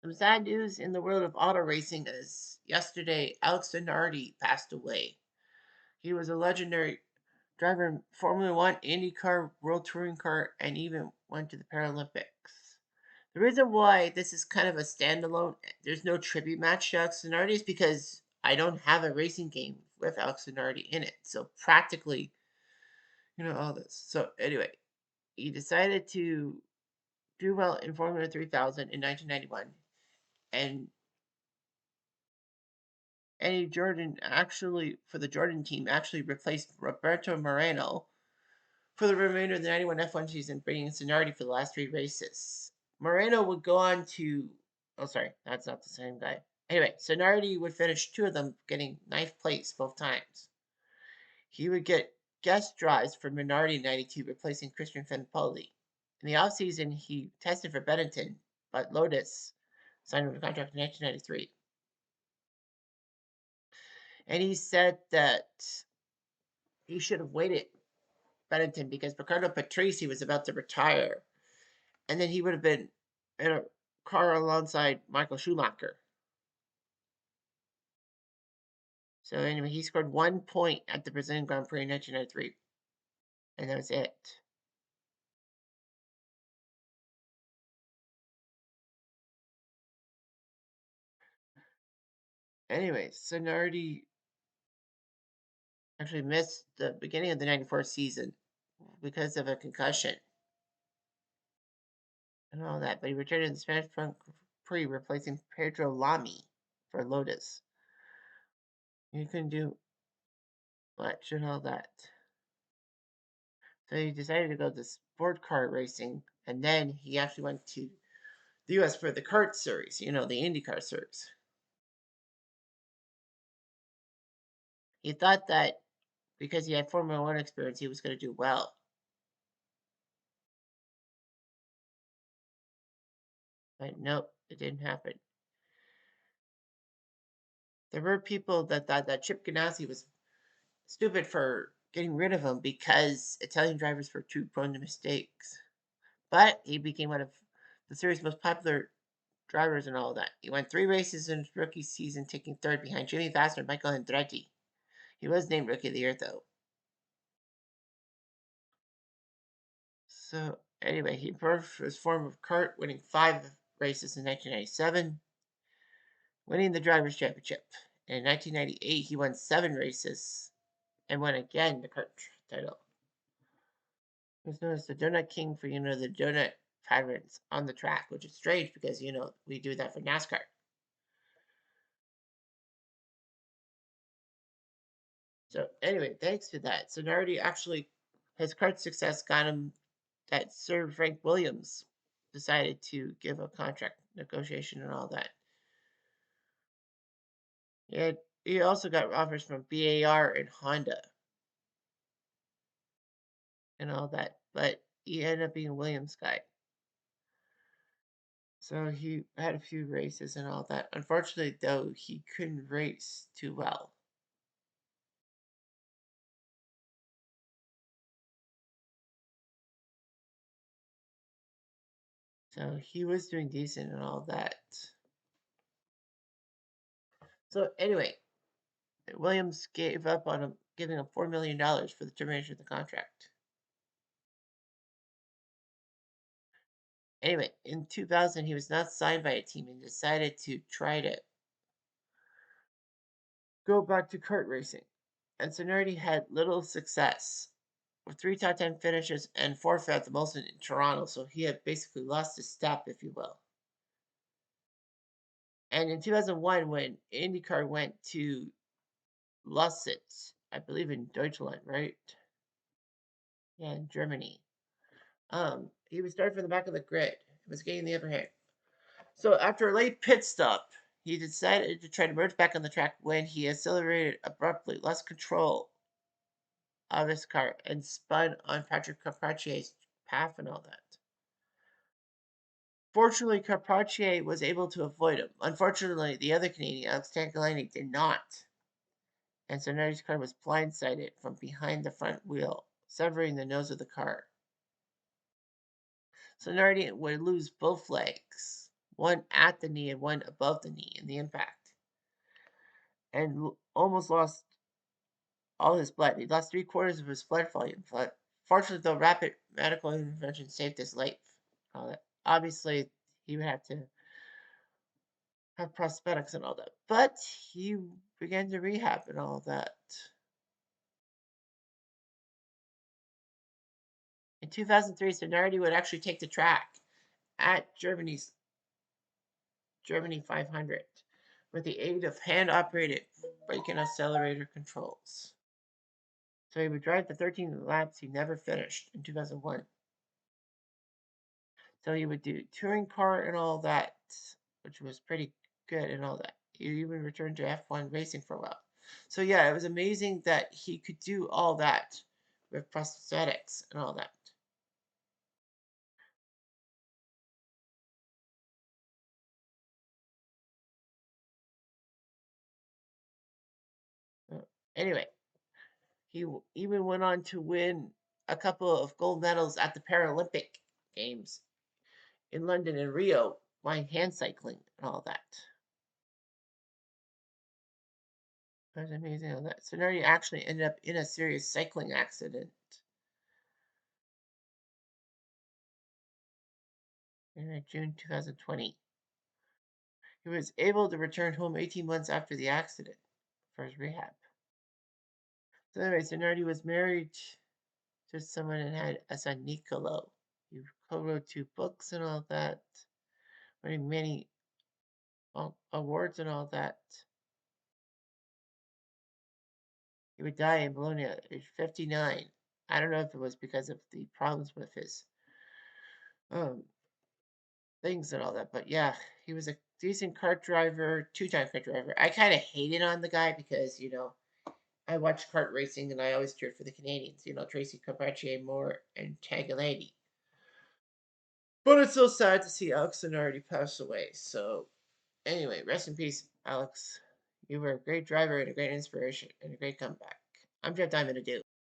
Some sad news in the world of auto racing is yesterday Alex Zanardi passed away. He was a legendary driver in Formula One, IndyCar, World Touring Car, and even went to the Paralympics. The reason why this is kind of a standalone, there's no tribute match to Alex Zanardi, is because I don't have a racing game with Alex Zanardi in it. So practically, all this. So anyway, he decided to do well in Formula 3000 in 1991, and Eddie Jordan actually, for the Jordan team, actually replaced Roberto Moreno for the remainder of the 91 F1 season, bringing Zanardi for the last three races. Moreno would go on to. Oh, sorry, that's not the same guy. Anyway, Zanardi would finish two of them, getting ninth place both times. He would get guest drives for Minardi in 92, replacing Christian Fittipaldi. In the offseason, he tested for Benetton, but Lotus signed him a contract in 1993. And he said that he should have waited Benetton because Ricardo Patrese was about to retire, and then he would have been in a car alongside Michael Schumacher. So anyway, he scored 1 point at the Brazilian Grand Prix in 1993, and that was it. Anyway, Zanardi actually missed the beginning of the 94 season because of a concussion and all that, but he returned in the Spanish Grand Prix, replacing Pedro Lamy for Lotus. He couldn't do much and all that. So he decided to go to sport car racing, and then he actually went to the U.S. for the kart series, the IndyCar series. He thought that because he had Formula One experience, he was going to do well. But nope, it didn't happen. There were people that thought that Chip Ganassi was stupid for getting rid of him because Italian drivers were too prone to mistakes. But he became one of the series' most popular drivers and all that. He won three races in his rookie season, taking third behind Jimmy Vasser and Michael Andretti. He was named Rookie of the Year, though. So, anyway, he improved his form of kart, winning five races in 1997, winning the Drivers' Championship. In 1998, he won seven races and won again the kart title. He was known as the Donut King for, the donut patterns on the track, which is strange because, we do that for NASCAR. So, anyway, thanks to that, Zanardi actually, his kart success got him that Sir Frank Williams decided to give a contract negotiation and all that. He also got offers from BAR and Honda and all that, but he ended up being a Williams guy. So he had a few races and all that. Unfortunately, though, he couldn't race too well. So he was doing decent and all that. So anyway, Williams gave up on him, giving him $4 million for the termination of the contract. Anyway, in 2000, he was not signed by a team and decided to try to go back to kart racing. And Zanardi had little success with three top 10 finishes and fourth at the most in Toronto, so he had basically lost his step, if you will. And in 2001, when IndyCar went to Lausitz, I believe in Deutschland, right? Yeah, in Germany. He was starting from the back of the grid. He was getting the upper hand. So after a late pit stop, he decided to try to merge back on the track when he accelerated abruptly, lost control of his car, and spun on Patrick Carpentier's path and all that. Fortunately, Carpentier was able to avoid him. Unfortunately, the other Canadian, Alex Tagliani, did not, and Zanardi's car was blindsided from behind the front wheel, severing the nose of the car. Zanardi would lose both legs. one at the knee and one above the knee in the impact, and almost lost all his blood. He lost three-quarters of his blood volume. But fortunately, though, rapid medical intervention saved his life. Obviously, he would have to have prosthetics and all that. But he began to rehab and all that. In 2003, Zanardi would actually take the track at Germany 500 with the aid of hand-operated brake and accelerator controls. So he would drive the 13 laps he never finished in 2001. So he would do touring car and all that, which was pretty good and all that. He even returned to F1 racing for a while. So yeah, it was amazing that he could do all that with prosthetics and all that. Uh, Anyway, he even went on to win a couple of gold medals at the Paralympic Games in London and Rio by hand cycling and all that. It was amazing all that. Sonari actually ended up in a serious cycling accident in June 2020. He was able to return home 18 months after the accident for his rehab. So anyway, Sonardi was married to someone and had a son, Nicolo. He co-wrote two books and all that, winning many awards and all that. He would die in Bologna at age 59. I don't know if it was because of the problems with his um, things and all that, but yeah, he was a decent kart driver, two-time kart driver. I kind of hated on the guy because, I watched kart racing and I always cheered for the Canadians, Tracy Carpentier, Moore, and Tagalady. But it's so sad to see Alex Zanardi pass away. So, anyway, rest in peace, Alex. You were a great driver and a great inspiration and a great comeback. I'm Jeff Diamond Ado.